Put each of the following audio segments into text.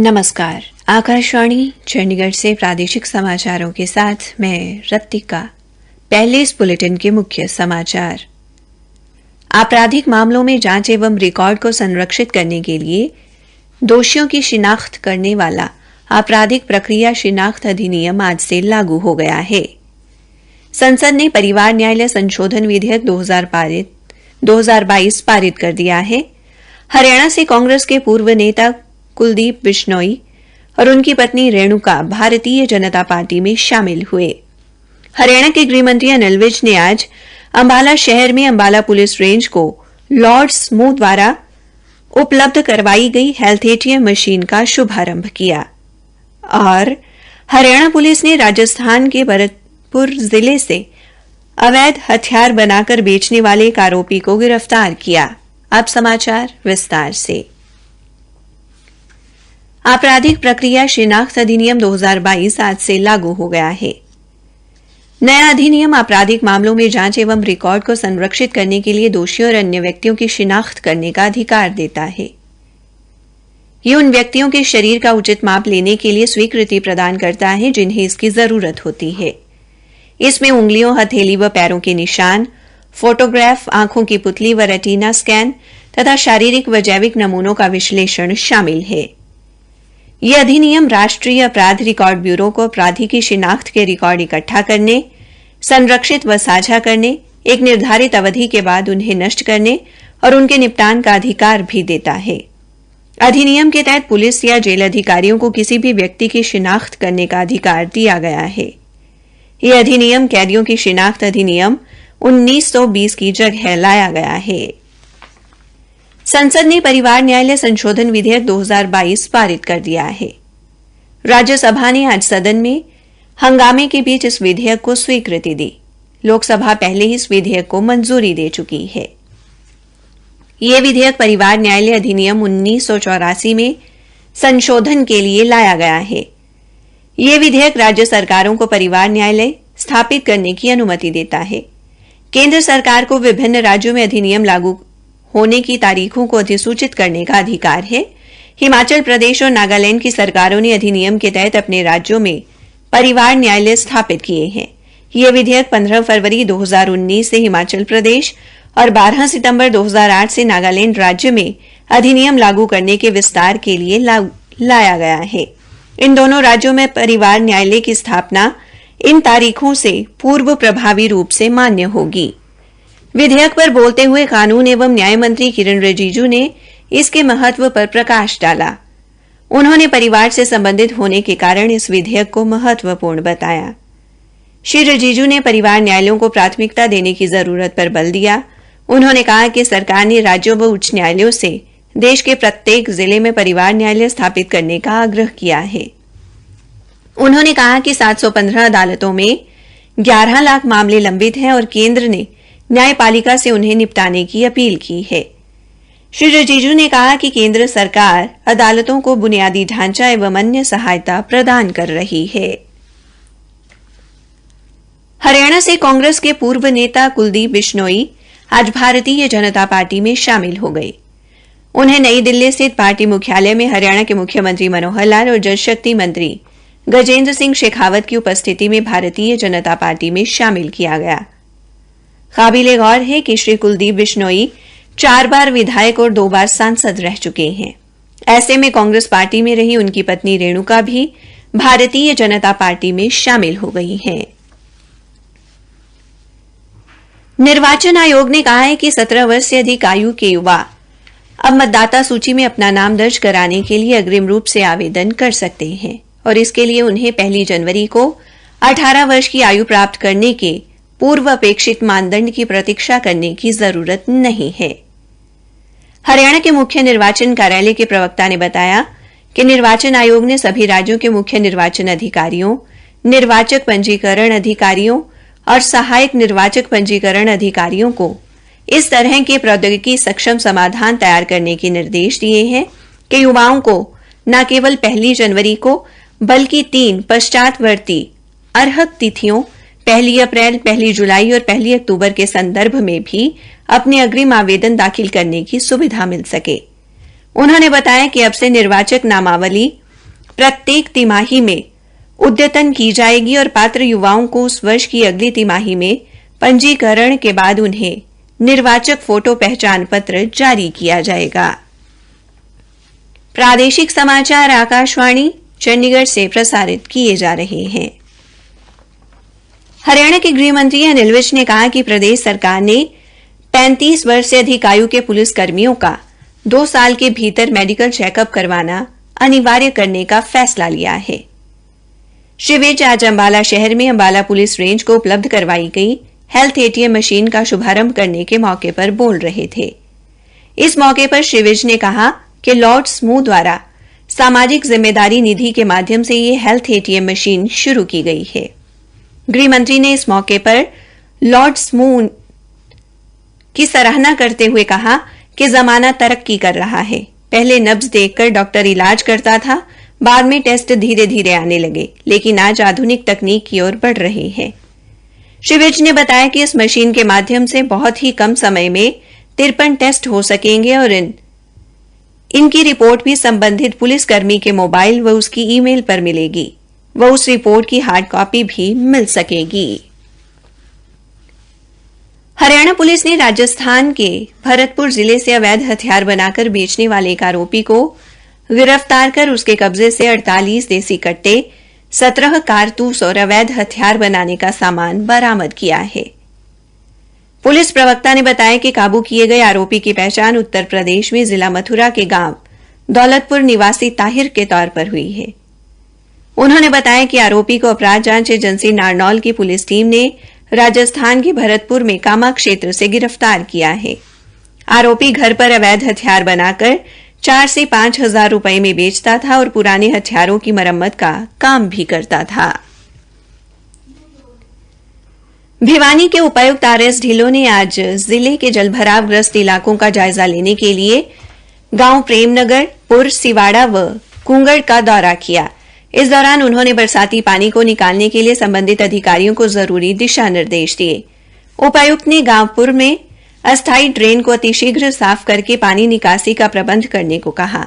नमस्कार। आकाशवाणी चंडीगढ़ से प्रादेशिक समाचारों के साथ मैं रत्तिका। पहले इस बुलेटिन के मुख्य समाचार। आपराधिक मामलों में जांच एवं रिकॉर्ड को संरक्षित करने के लिए दोषियों की शिनाख्त करने वाला आपराधिक प्रक्रिया शिनाख्त अधिनियम आज से लागू हो गया है। संसद ने परिवार न्यायालय संशोधन विधेयक 2022 पारित कर दिया है। हरियाणा से कांग्रेस के पूर्व नेता कुलदीप बिश्नोई और उनकी पत्नी रेणुका भारतीय जनता पार्टी में शामिल हुए। हरियाणा के गृह मंत्री अनिल विज ने आज अंबाला शहर में अंबाला पुलिस रेंज को लॉर्ड स्मूथ द्वारा उपलब्ध करवाई गई हेल्थ एटीएम मशीन का शुभारंभ किया। और हरियाणा पुलिस ने राजस्थान के भरतपुर जिले से अवैध हथियार बनाकर बेचने वाले एक आरोपी को गिरफ्तार किया। अब समाचार विस्तार से। आपराधिक प्रक्रिया शिनाख्त अधिनियम 2022 आज से लागू हो गया है। नया अधिनियम आपराधिक मामलों में जांच एवं रिकॉर्ड को संरक्षित करने के लिए दोषियों और अन्य व्यक्तियों की शिनाख्त करने का अधिकार देता है। यह उन व्यक्तियों के शरीर का उचित माप लेने के लिए स्वीकृति प्रदान करता है जिन्हें इसकी जरूरत होती है। इसमें उंगलियों, हथेली व पैरों के निशान, फोटोग्राफ, आंखों की पुतली व रेटिना स्कैन तथा शारीरिक व जैविक नमूनों का विश्लेषण शामिल है। यह अधिनियम राष्ट्रीय अपराध रिकॉर्ड ब्यूरो को अपराधी की शिनाख्त के रिकॉर्ड इकट्ठा करने, संरक्षित व साझा करने, एक निर्धारित अवधि के बाद उन्हें नष्ट करने और उनके निपटान का अधिकार भी देता है। अधिनियम के तहत पुलिस या जेल अधिकारियों को किसी भी व्यक्ति की शिनाख्त करने का अधिकार दिया गया है। यह अधिनियम कैदियों की शिनाख्त अधिनियम 1920 की जगह लाया गया है। संसद ने परिवार न्यायालय संशोधन विधेयक 2022 पारित कर दिया है। राज्यसभा ने आज सदन में हंगामे के बीच इस विधेयक को स्वीकृति दी। लोकसभा पहले ही इस विधेयक को मंजूरी दे चुकी है। यह विधेयक परिवार न्यायालय अधिनियम 1984 में संशोधन के लिए लाया गया है। यह विधेयक राज्य सरकारों को परिवार न्यायालय स्थापित करने की अनुमति देता है। केंद्र सरकार को विभिन्न राज्यों में अधिनियम लागू होने की तारीखों को अधिसूचित करने का अधिकार है। हिमाचल प्रदेश और नागालैंड की सरकारों ने अधिनियम के तहत अपने राज्यों में परिवार न्यायालय स्थापित किए हैं। यह विधेयक 15 फरवरी 2019 से हिमाचल प्रदेश और 12 सितंबर 2008 से नागालैंड राज्य में अधिनियम लागू करने के विस्तार के लिए लाया गया है। इन दोनों राज्यों में परिवार न्यायालय की स्थापना इन तारीखों से पूर्व प्रभावी रूप से मान्य होगी। विधेयक पर बोलते हुए कानून एवं न्याय मंत्री किरण रिजिजू ने इसके महत्व पर प्रकाश डाला। उन्होंने परिवार से संबंधित होने के कारण इस विधेयक को महत्वपूर्ण बताया। श्री रिजिजू ने परिवार न्यायालयों को प्राथमिकता देने की जरूरत पर बल दिया। उन्होंने कहा कि सरकार ने राज्यों व उच्च न्यायालयों से देश के प्रत्येक जिले में परिवार न्यायालय स्थापित करने का आग्रह किया है। उन्होंने कहा कि 715 अदालतों में 11 लाख मामले लंबित हैं और केंद्र ने न्यायपालिका से उन्हें निपटाने की अपील की है। श्री रिजिजू ने कहा कि केंद्र सरकार अदालतों को बुनियादी ढांचा एवं अन्य सहायता प्रदान कर रही है। हरियाणा से कांग्रेस के पूर्व नेता कुलदीप बिश्नोई आज भारतीय जनता पार्टी में शामिल हो गए। उन्हें नई दिल्ली स्थित पार्टी मुख्यालय में हरियाणा के मुख्यमंत्री मनोहर लाल और जल शक्ति मंत्री गजेंद्र सिंह शेखावत की उपस्थिति में भारतीय जनता पार्टी में शामिल किया गया। काबिले गौर है कि श्री कुलदीप बिश्नोई 4 बार विधायक और 2 बार सांसद रह चुके हैं। ऐसे में कांग्रेस पार्टी में रही उनकी पत्नी रेणुका भी भारतीय जनता पार्टी में शामिल हो गई हैं। निर्वाचन आयोग ने कहा है कि 17 वर्ष से अधिक आयु के युवा अब मतदाता सूची में अपना नाम दर्ज कराने के लिए अग्रिम रूप से आवेदन कर सकते हैं और इसके लिए उन्हें 1 जनवरी को 18 वर्ष की आयु प्राप्त करने के पूर्व अपेक्षित मानदंड की प्रतीक्षा करने की जरूरत नहीं है। हरियाणा के मुख्य निर्वाचन कार्यालय के प्रवक्ता ने बताया कि निर्वाचन आयोग ने सभी राज्यों के मुख्य निर्वाचन अधिकारियों, निर्वाचक पंजीकरण अधिकारियों और सहायक निर्वाचक पंजीकरण अधिकारियों को इस तरह के प्रौद्योगिकी सक्षम समाधान तैयार करने के निर्देश दिए हैं कि युवाओं को न केवल 1 जनवरी को बल्कि 3 पश्चातवर्ती अर्हत तिथियों 1 अप्रैल, 1 जुलाई और 1 अक्टूबर के संदर्भ में भी अपने अग्रिम आवेदन दाखिल करने की सुविधा मिल सके। उन्होंने बताया कि अब से निर्वाचक नामावली प्रत्येक तिमाही में उद्यतन की जाएगी और पात्र युवाओं को उस वर्ष की अगली तिमाही में पंजीकरण के बाद उन्हें निर्वाचक फोटो पहचान पत्र जारी किया जाएगा। प्रादेशिक समाचार आकाशवाणी चंडीगढ़ से प्रसारित किए जा रहे हैं। हरियाणा के गृह मंत्री अनिल विज ने कहा कि प्रदेश सरकार ने 35 वर्ष से अधिक आयु के पुलिस कर्मियों का 2 साल के भीतर मेडिकल चेकअप करवाना अनिवार्य करने का फैसला लिया है। श्री विज आज अंबाला शहर में अंबाला पुलिस रेंज को उपलब्ध करवाई गई हेल्थ एटीएम मशीन का शुभारंभ करने के मौके पर बोल रहे थे। इस मौके पर श्री विज ने कहा कि लॉर्ड स्मूथ द्वारा सामाजिक जिम्मेदारी निधि के माध्यम से यह हेल्थ एटीएम मशीन शुरू की गई है। गृह मंत्री ने इस मौके पर लॉर्ड स्मूथ की सराहना करते हुए कहा कि जमाना तरक्की कर रहा है। पहले नब्ज देखकर डॉक्टर इलाज करता था, बाद में टेस्ट धीरे धीरे आने लगे, लेकिन आज आधुनिक तकनीक की ओर बढ़ रहे हैं। श्री विज ने बताया कि इस मशीन के माध्यम से बहुत ही कम समय में 53 टेस्ट हो सकेंगे और इनकी रिपोर्ट भी संबंधित पुलिसकर्मी के मोबाइल व उसकी ईमेल पर मिलेगी व उस रिपोर्ट की हार्ड कॉपी भी मिल सकेगी। हरियाणा पुलिस ने राजस्थान के भरतपुर जिले से अवैध हथियार बनाकर बेचने वाले एक आरोपी को गिरफ्तार कर उसके कब्जे से 48 देसी कट्टे, 17 कारतूस और अवैध हथियार बनाने का सामान बरामद किया है। पुलिस प्रवक्ता ने बताया कि काबू किए गए आरोपी की पहचान उत्तर प्रदेश में जिला मथुरा के गांव दौलतपुर निवासी ताहिर के तौर पर हुई है। उन्होंने बताया कि आरोपी को अपराध जांच एजेंसी नारनौल की पुलिस टीम ने राजस्थान के भरतपुर में कामा क्षेत्र से गिरफ्तार किया है। आरोपी घर पर अवैध हथियार बनाकर 4 से 5 हजार रुपए में बेचता था और पुराने हथियारों की मरम्मत का काम भी करता था। भिवानी के उपायुक्त आरएस ढिल्लों ने आज जिले के जलभरावग्रस्त इलाकों का जायजा लेने के लिए गांव प्रेमनगर, पुर, सिवाड़ा व कुंगड़ का दौरा किया। इस दौरान उन्होंने बरसाती पानी को निकालने के लिए संबंधित अधिकारियों को जरूरी दिशा निर्देश दिए। उपायुक्त ने गांवपुर में अस्थायी ड्रेन को अतिशीघ्र साफ करके पानी निकासी का प्रबंध करने को कहा।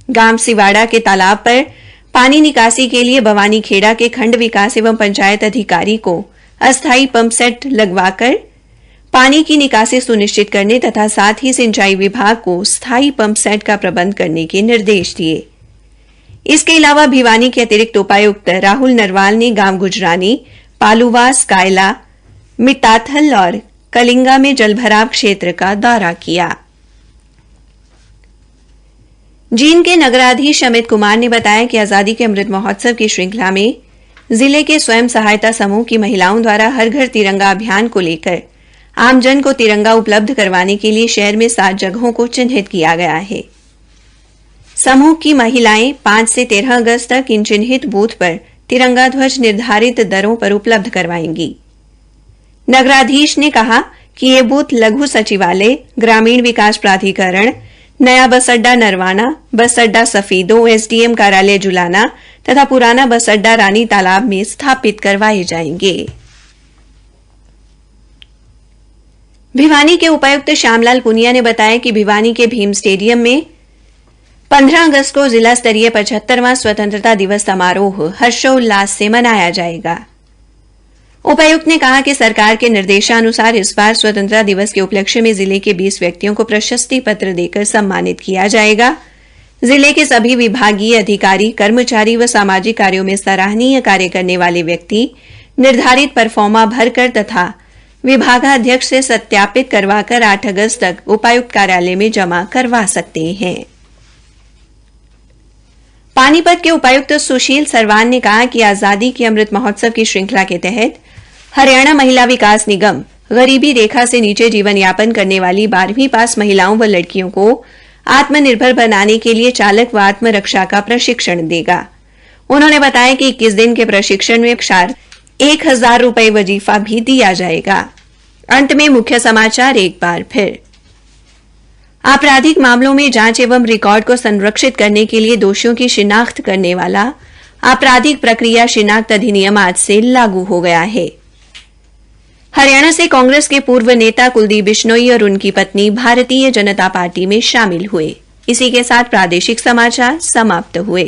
गांव सिवाड़ा के तालाब पर पानी निकासी के लिए भवानी खेड़ा के खंड विकास एवं पंचायत अधिकारी को अस्थायी पंप सेट लगवाकर पानी की निकासी सुनिश्चित करने तथा साथ ही सिंचाई विभाग को स्थायी पंप सेट का प्रबंध करने के निर्देश दिए। इसके अलावा भिवानी के अतिरिक्त उपायुक्त राहुल नरवाल ने गांव गुजरानी, पालूवास, कायला, मिताथल और कलिंगा में जलभराव क्षेत्र का दौरा किया। जींद के नगराधीश अमित कुमार ने बताया कि आजादी के अमृत महोत्सव की श्रृंखला में जिले के स्वयं सहायता समूह की महिलाओं द्वारा हर घर तिरंगा अभियान को लेकर आमजन को तिरंगा उपलब्ध करवाने के लिए शहर में 7 जगहों को चिन्हित किया गया है। समूह की महिलाएं 5 से 13 अगस्त तक इन चिन्हित बूथ पर तिरंगा ध्वज निर्धारित दरों पर उपलब्ध करवाएंगी। नगराधीश ने कहा कि ये बूथ लघु सचिवालय, ग्रामीण विकास प्राधिकरण, नया बस अड्डा नरवाना, बस अड्डा सफीदों, एसडीएम कार्यालय जुलाना तथा पुराना बस अड्डा रानी तालाब में स्थापित करवाए जाएंगे। भिवानी के उपायुक्त श्यामलाल पुनिया ने बताया कि भिवानी के भीम स्टेडियम में 15 अगस्त को जिला स्तरीय 75वां स्वतंत्रता दिवस समारोह हर्षोल्लास से मनाया जाएगा। उपायुक्त ने कहा कि सरकार के निर्देशानुसार इस बार स्वतंत्रता दिवस के उपलक्ष्य में जिले के 20 व्यक्तियों को प्रशस्ति पत्र देकर सम्मानित किया जाएगा। जिले के सभी विभागीय अधिकारी, कर्मचारी व सामाजिक कार्यों में सराहनीय कार्य करने वाले व्यक्ति निर्धारित परफॉर्मा भरकर तथा विभागाध्यक्ष से सत्यापित करवाकर 8 अगस्त तक उपायुक्त कार्यालय में जमा करवा सकते हैं। पानीपत के उपायुक्त सुशील सरवान ने कहा कि आजादी के अमृत महोत्सव की श्रृंखला के तहत हरियाणा महिला विकास निगम गरीबी रेखा से नीचे जीवन यापन करने वाली 12वीं पास महिलाओं व लड़कियों को आत्मनिर्भर बनाने के लिए चालक व आत्मरक्षा का प्रशिक्षण देगा। उन्होंने बताया कि 21 दिन के प्रशिक्षण में 1000 रुपए वजीफा भी दिया जाएगा। अंत में मुख्य समाचार एक बार फिर। आपराधिक मामलों में जांच एवं रिकॉर्ड को संरक्षित करने के लिए दोषियों की शिनाख्त करने वाला आपराधिक प्रक्रिया शिनाख्त अधिनियम आज से लागू हो गया है। हरियाणा से कांग्रेस के पूर्व नेता कुलदीप बिश्नोई और उनकी पत्नी भारतीय जनता पार्टी में शामिल हुए। इसी के साथ प्रादेशिक समाचार समाप्त हुए।